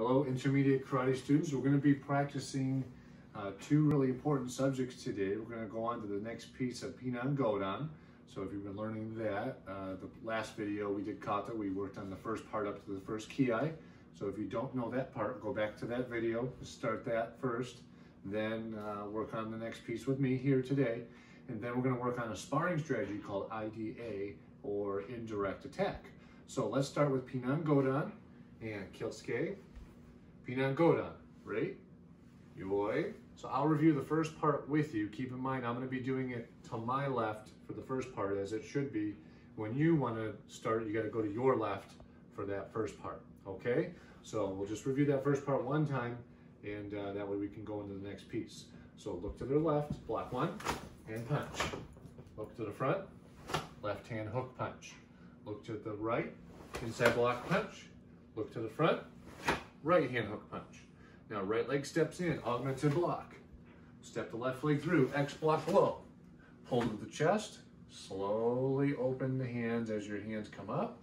Hello, intermediate karate students. We're going to be practicing two really important subjects today. We're going to go on to the next piece of Pinan Godan. So if you've been learning that, the last video we did kata, we worked on the first part up to the first ki. So if you don't know that part, go back to that video, start that first, then work on the next piece with me here today. And then we're going to work on a sparring strategy called IDA, or indirect attack. So let's start with Pinan Godan and Kyotsuke. Pinan Godan, right? Yoi. So I'll review the first part with you. Keep in mind, I'm going to be doing it to my left for the first part, as it should be. When you want to start, you got to go to your left for that first part, okay? So we'll just review that first part one time, and that way we can go into the next piece. So look to the left, block one, and punch. Look to the front, left hand hook punch. Look to the right, inside block punch. Look to the front, right hand hook punch. Now right leg steps in, augmented block. Step the left leg through, X block low. Hold to the chest, slowly open the hands as your hands come up.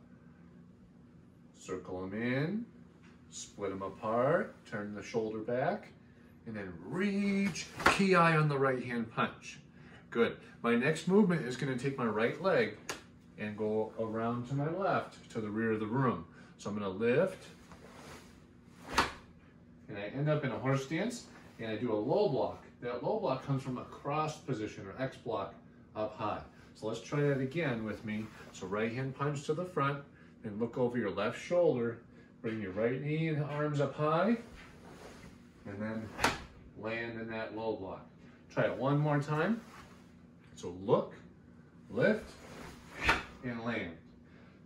Circle them in, split them apart, turn the shoulder back, and then reach, ki on the right hand punch. Good. My next movement is going to take my right leg and go around to my left to the rear of the room. So I'm going to lift, and I end up in a horse stance, and I do a low block. That low block comes from a cross position, or X block, up high. So let's try that again with me. So right hand punch to the front, and look over your left shoulder, bring your right knee and arms up high, and then land in that low block. Try it one more time. So look, lift, and land.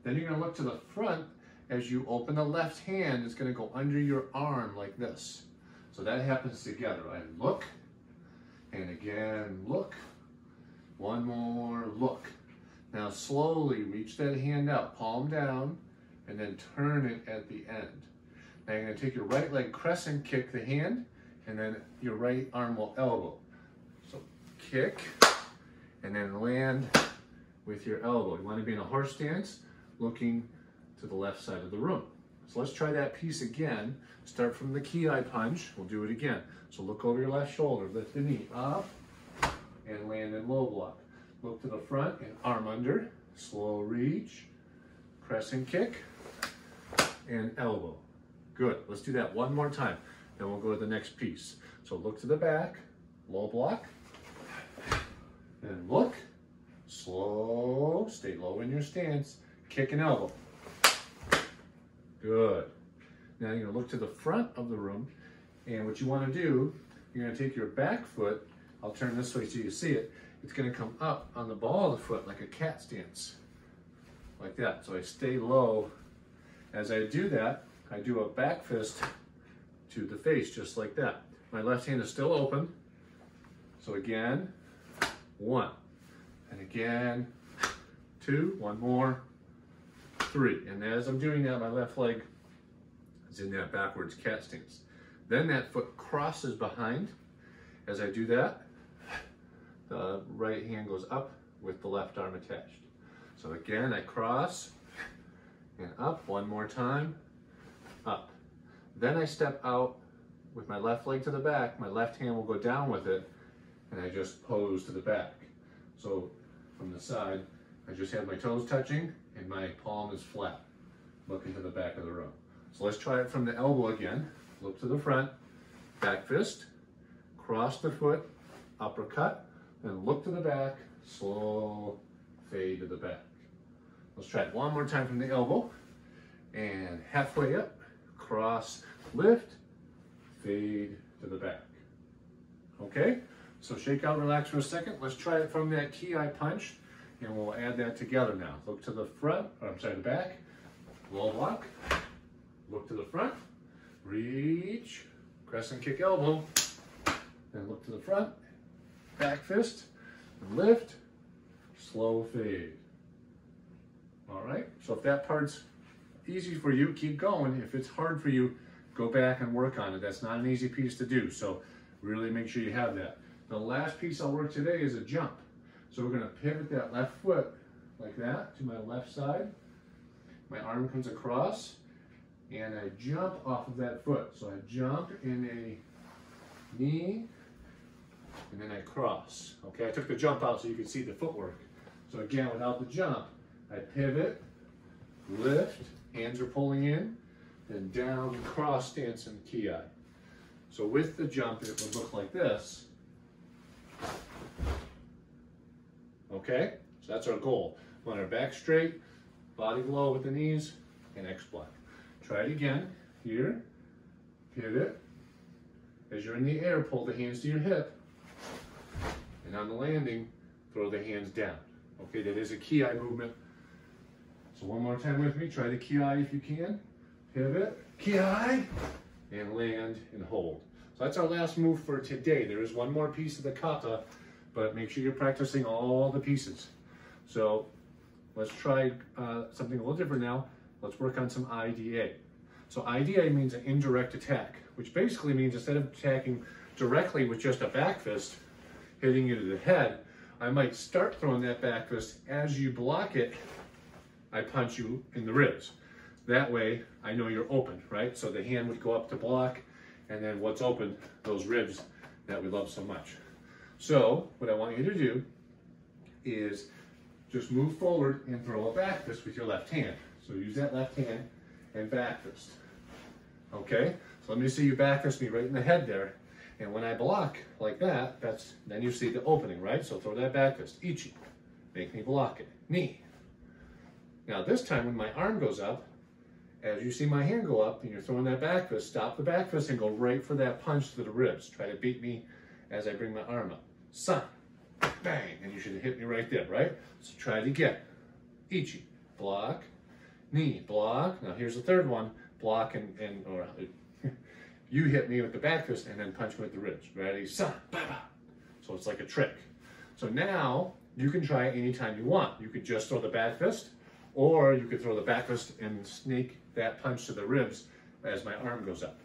Then you're going to look to the front. As you open the left hand, it's going to go under your arm like this. So that happens together. I look, and again, look. One more, look. Now slowly reach that hand out, palm down, and then turn it at the end. Now you're going to take your right leg, crescent kick the hand, and then your right arm will elbow. So kick, and then land with your elbow. You want to be in a horse stance, looking to the left side of the room. So let's try that piece again. Start from the ki punch. We'll do it again. So look over your left shoulder, lift the knee up, and land in low block. Look to the front and arm under, slow reach, crescent kick, and elbow. Good. Let's do that one more time. Then we'll go to the next piece. So look to the back, low block, and look, slow, stay low in your stance, kick and elbow. Good. Now you're going to look to the front of the room, and what you want to do, you're going to take your back foot, I'll turn this way so you see it, it's going to come up on the ball of the foot like a cat stance, like that. So I stay low. As I do that, I do a back fist to the face, just like that. My left hand is still open. So again, one, and again, two, one more, three. And as I'm doing that, my left leg is in that backwards cat stance. Then that foot crosses behind. As I do that, the right hand goes up with the left arm attached. So again, I cross and up one more time, up. Then I step out with my left leg to the back. My left hand will go down with it, and I just pose to the back. So from the side, I just have my toes touching and my palm is flat, looking to the back of the room. So let's try it from the elbow again. Look to the front, back fist, cross the foot, uppercut, then look to the back, slow fade to the back. Let's try it one more time from the elbow, and halfway up, cross, lift, fade to the back. Okay, so shake out, relax for a second. Let's try it from that ki punch, and we'll add that together now. Look to the front, or I'm sorry, the back, low block, look to the front, reach, crescent kick elbow, then look to the front, back fist, and lift, slow fade. All right, so if that part's easy for you, keep going. If it's hard for you, go back and work on it. That's not an easy piece to do, so really make sure you have that. The last piece I'll work today is a jump. So we're going to pivot that left foot like that to my left side. My arm comes across, and I jump off of that foot. So I jump in a knee, and then I cross. Okay, I took the jump out so you could see the footwork. So again, without the jump, I pivot, lift, hands are pulling in, then down, cross stance and ki. So with the jump, it would look like this. Okay, so that's our goal. Want our back straight, body low with the knees, and X-block. Try it again. Here, pivot. As you're in the air, pull the hands to your hip. And on the landing, throw the hands down. Okay, that is a ki movement. So one more time with me. Try the ki if you can. Pivot, ki, and land and hold. So that's our last move for today. There is one more piece of the kata, but make sure you're practicing all the pieces. So let's try something a little different now. Let's work on some IDA. So IDA means an indirect attack, which basically means instead of attacking directly with just a back fist, hitting you to the head, I might start throwing that back fist. As you block it, I punch you in the ribs. That way, I know you're open, right? So the hand would go up to block, and then what's open, those ribs that we love so much. So what I want you to do is just move forward and throw a back fist with your left hand. So use that left hand and back fist. Okay, so let me see you back fist me right in the head there. And when I block like that, then you see the opening, right? So throw that back fist. Ichi. Make me block it. Knee. Now this time when my arm goes up, as you see my hand go up and you're throwing that back fist, stop the back fist and go right for that punch to the ribs. Try to beat me as I bring my arm up. San. Bang. And you should hit me right there, right? So try it again. Ichi. Block. Knee. Block. Now here's the third one. Block or you hit me with the back fist and then punch me with the ribs. Ready? San. Ba-ba. So it's like a trick. So now you can try it anytime you want. You could just throw the back fist, or you could throw the back fist and sneak that punch to the ribs as my arm goes up.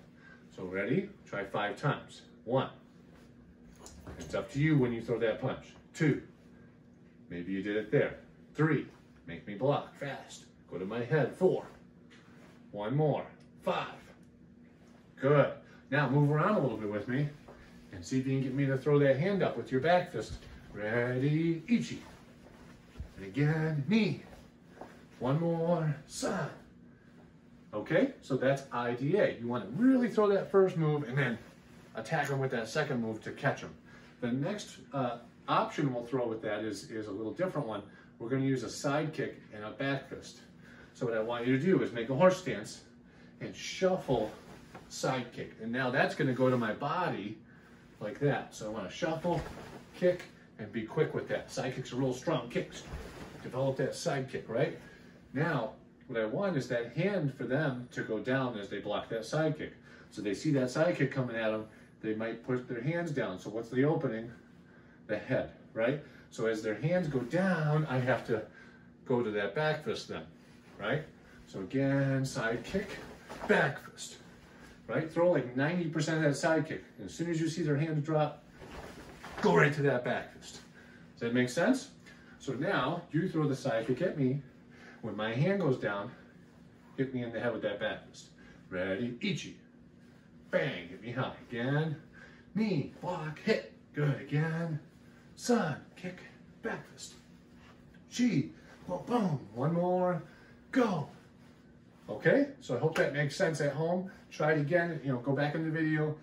So ready? Try 5 times. 1. It's up to you when you throw that punch. 2. Maybe you did it there. 3. Make me block fast. Go to my head. 4. 1 more. 5. Good. Now move around a little bit with me and see if you can get me to throw that hand up with your back fist. Ready? Ichi. And again, knee. 1 more. San. Okay, so that's IDA. You want to really throw that first move and then attack them with that second move to catch them. The next option we'll throw with that is a little different one. We're going to use a side kick and a back fist. So what I want you to do is make a horse stance and shuffle side kick. And now that's going to go to my body like that. So I want to shuffle, kick, and be quick with that. Side kicks are real strong kicks. Develop that side kick, right? Now, what I want is that hand for them to go down as they block that side kick. So they see that side kick coming at them, they might put their hands down. So what's the opening? The head, right? So as their hands go down, I have to go to that back fist then, right? So again, side kick, back fist, right? Throw like 90% of that side kick. And as soon as you see their hands drop, go right to that back fist. Does that make sense? So now you throw the side kick at me. When my hand goes down, hit me in the head with that back fist. Ready? Ichi. Bang. Hit me high. Again. Knee. Block. Hit. Good. Again. San. Kick. Back fist. Chi. Boom. Boom. 1 more. Go. Okay? So I hope that makes sense at home. Try it again. Go back in the video.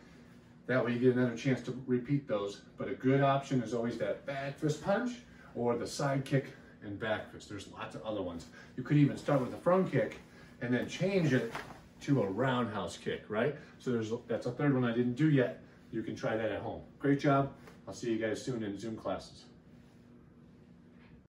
That way you get another chance to repeat those. But a good option is always that back fist punch or the side kick and back fist. There's lots of other ones. You could even start with a front kick and then change it to a roundhouse kick, right? So that's a third one I didn't do yet. You can try that at home. Great job. I'll see you guys soon in Zoom classes.